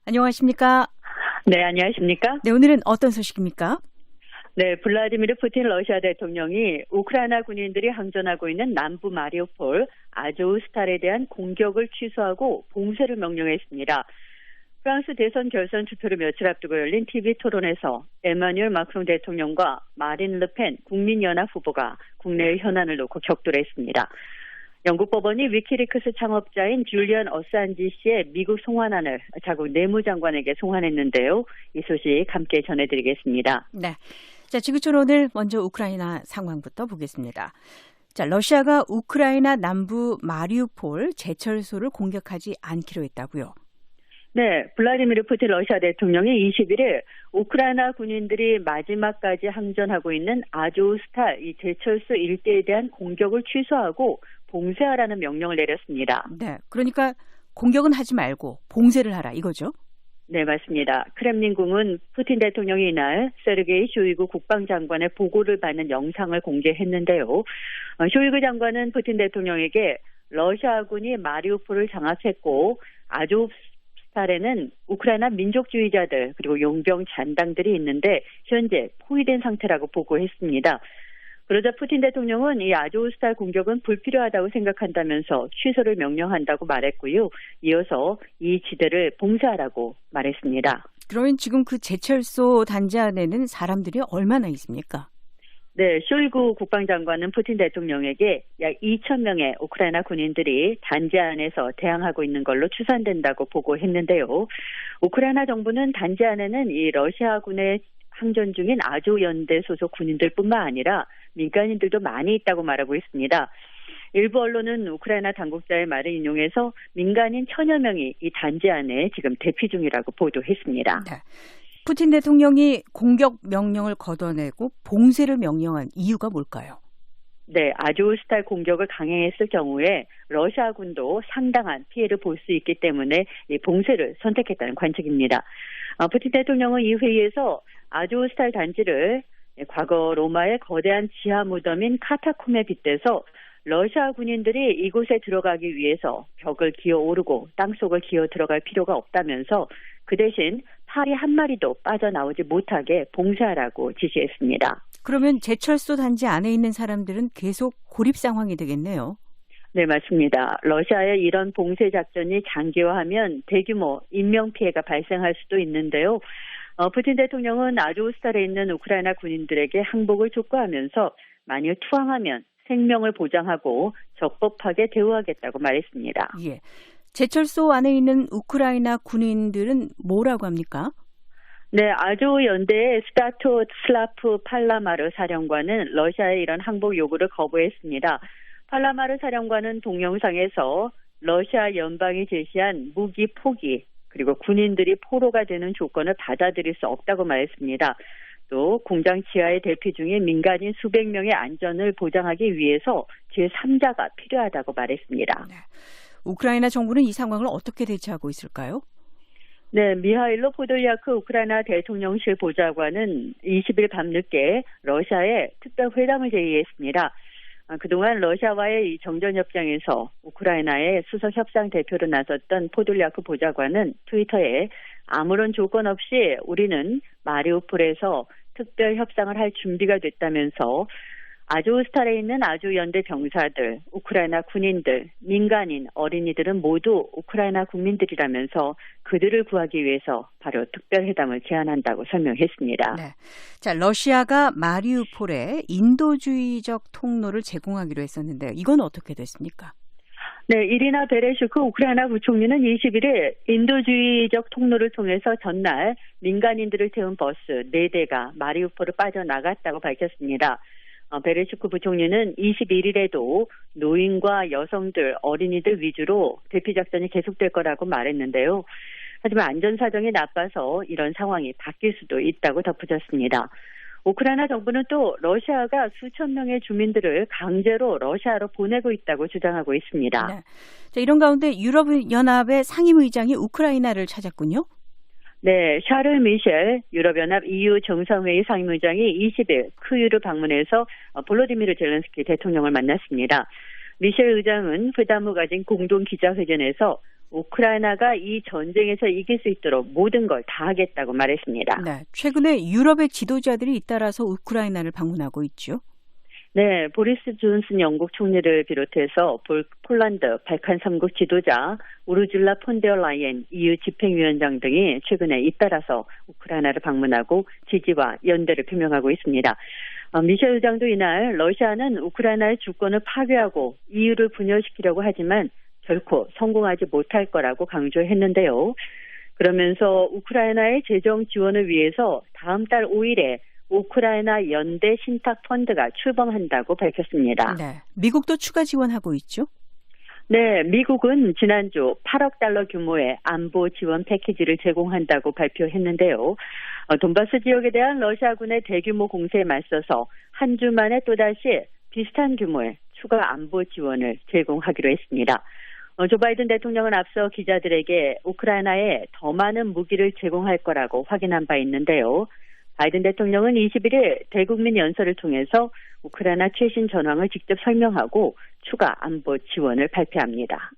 안녕하십니까? 네, 안녕하십니까? 네, 오늘은 어떤 소식입니까? 네, 블라디미르 푸틴 러시아 대통령이 우크라이나 군인들이 항전하고 있는 남부 마리우폴 아조우스탈에 대한 공격을 취소하고 봉쇄를 명령했습니다. 프랑스 대선 결선 투표를 며칠 앞두고 열린 TV 토론에서 에마뉴엘 마크롱 대통령과 마린 르펜 국민연합 후보가 국내의 현안을 놓고 격돌했습니다. 영국 법원이 위키리크스 창업자인 줄리언 어산지 씨의 미국 송환안을 자국 내무장관에게 송환했는데요. 이 소식 함께 전해드리겠습니다. 네. 자, 지구촌 오늘 먼저 우크라이나 상황부터 보겠습니다. 자, 러시아가 우크라이나 남부 마리우폴 제철소를 공격하지 않기로 했다고요? 네, 블라디미르 푸틴 러시아 대통령이 21일 우크라이나 군인들이 마지막까지 항전하고 있는 아조우스탈 이 제철소 일대에 대한 공격을 취소하고 봉쇄하라는 명령을 내렸습니다. 네, 그러니까 공격은 하지 말고 봉쇄를 하라 이거죠? 네, 맞습니다. 크렘린궁은 푸틴 대통령이 이날 세르게이 쇼이구 국방장관의 보고를 받는 영상을 공개했는데요. 쇼이구 장관은 푸틴 대통령에게 러시아군이 마리우폴을 장악했고 아조우스탈에는 우크라이나 민족주의자들 그리고 용병 잔당들이 있는데 현재 포위된 상태라고 보고했습니다. 그러자 푸틴 대통령은 이 아조우스탈 공격은 불필요하다고 생각한다면서 취소를 명령한다고 말했고요. 이어서 이 지대를 봉쇄하라고 말했습니다. 그러면 지금 그 제철소 단지 안에는 사람들이 얼마나 있습니까? 네, 쇼이구 국방장관은 푸틴 대통령에게 약 2,000명의 우크라이나 군인들이 단지 안에서 대항하고 있는 걸로 추산된다고 보고했는데요. 우크라이나 정부는 단지 안에는 이 러시아군의 항전 중인 아조연대 소속 군인들뿐만 아니라 민간인들도 많이 있다고 말하고 있습니다. 일부 언론은 우크라이나 당국자의 말을 인용해서 민간인 1,000여 명이 이 단지 안에 지금 대피 중이라고 보도했습니다. 네. 푸틴 대통령이 공격 명령을 걷어내고 봉쇄를 명령한 이유가 뭘까요? 네, 아조우스탈 공격을 강행했을 경우에 러시아군도 상당한 피해를 볼 수 있기 때문에 이 봉쇄를 선택했다는 관측입니다. 푸틴 대통령은 이 회의에서 아조우스탈 단지를 과거 로마의 거대한 지하 무덤인 카타콤에 빗대서 러시아 군인들이 이곳에 들어가기 위해서 벽을 기어 오르고 땅속을 기어 들어갈 필요가 없다면서 그 대신 파리 한 마리도 빠져나오지 못하게 봉쇄하라고 지시했습니다. 그러면 제철소 단지 안에 있는 사람들은 계속 고립 상황이 되겠네요. 네, 맞습니다. 러시아의 이런 봉쇄 작전이 장기화하면 대규모 인명피해가 발생할 수도 있는데요. 푸틴 대통령은 아조우스탈에 있는 우크라이나 군인들에게 항복을 촉구하면서 만일 투항하면 생명을 보장하고 적법하게 대우하겠다고 말했습니다. 예. 제철소 안에 있는 우크라이나 군인들은 뭐라고 합니까? 네, 아조연대의 스타토슬라프 팔라마르 사령관은 러시아의 이런 항복 요구를 거부했습니다. 팔라마르 사령관은 동영상에서 러시아 연방이 제시한 무기 포기 그리고 군인들이 포로가 되는 조건을 받아들일 수 없다고 말했습니다. 또 공장 지하에 대피 중인 민간인 수백 명의 안전을 보장하기 위해서 제3자가 필요하다고 말했습니다. 네. 우크라이나 정부는 이 상황을 어떻게 대처하고 있을까요? 네, 미하일로 포돌리아크 우크라이나 대통령실 보좌관은 20일 밤늦게 러시아에 특별회담을 제의했습니다. 그동안 러시아와의 이 정전협정에서 우크라이나의 수석협상 대표로 나섰던 포돌리아크 보좌관은 트위터에 아무런 조건 없이 우리는 마리우폴에서 특별 협상을 할 준비가 됐다면서 아조우스탈에 있는 아조연대 병사들, 우크라이나 군인들, 민간인, 어린이들은 모두 우크라이나 국민들이라면서 그들을 구하기 위해서 바로 특별회담을 제안한다고 설명했습니다. 네. 자, 러시아가 마리우폴에 인도주의적 통로를 제공하기로 했었는데요. 이건 어떻게 됐습니까? 네, 이리나 베레슈크 우크라이나 부총리는 21일 인도주의적 통로를 통해서 전날 민간인들을 태운 버스 4대가 마리우폴을 빠져나갔다고 밝혔습니다. 베레슈크 부총리는 21일에도 노인과 여성들, 어린이들 위주로 대피 작전이 계속될 거라고 말했는데요. 하지만 안전 사정이 나빠서 이런 상황이 바뀔 수도 있다고 덧붙였습니다. 우크라이나 정부는 또 러시아가 수천 명의 주민들을 강제로 러시아로 보내고 있다고 주장하고 있습니다. 네. 자, 이런 가운데 유럽연합의 상임의장이 우크라이나를 찾았군요. 네, 샤를 미셸 유럽연합 EU 정상회의 상임의장이 20일 크유를 방문해서 볼로디미르 젤렌스키 대통령을 만났습니다. 미셸 의장은 회담 후 가진 공동 기자회견에서 우크라이나가 이 전쟁에서 이길 수 있도록 모든 걸 다 하겠다고 말했습니다. 네, 최근에 유럽의 지도자들이 잇따라서 우크라이나를 방문하고 있죠. 네, 보리스 존슨 영국 총리를 비롯해서 폴란드, 발칸 3국 지도자, 우르줄라 폰데어 라이엔 EU 집행위원장 등이 최근에 잇따라서 우크라이나를 방문하고 지지와 연대를 표명하고 있습니다. 미셸 의장도 이날 러시아는 우크라이나의 주권을 파괴하고 EU를 분열시키려고 하지만 결코 성공하지 못할 거라고 강조했는데요. 그러면서 우크라이나의 재정 지원을 위해서 다음 달 5일에 우크라이나 연대 신탁 펀드가 출범한다고 밝혔습니다. 네, 미국도 추가 지원하고 있죠. 네, 미국은 지난주 8억 달러 규모의 안보 지원 패키지를 제공한다고 발표했는데요. 돈바스 지역에 대한 러시아군의 대규모 공세에 맞서서 한 주 만에 또다시 비슷한 규모의 추가 안보 지원을 제공하기로 했습니다. 조 바이든 대통령은 앞서 기자들에게 우크라이나에 더 많은 무기를 제공할 거라고 확인한 바 있는데요. 바이든 대통령은 21일 대국민 연설을 통해서 우크라이나 최신 전황을 직접 설명하고 추가 안보 지원을 발표합니다.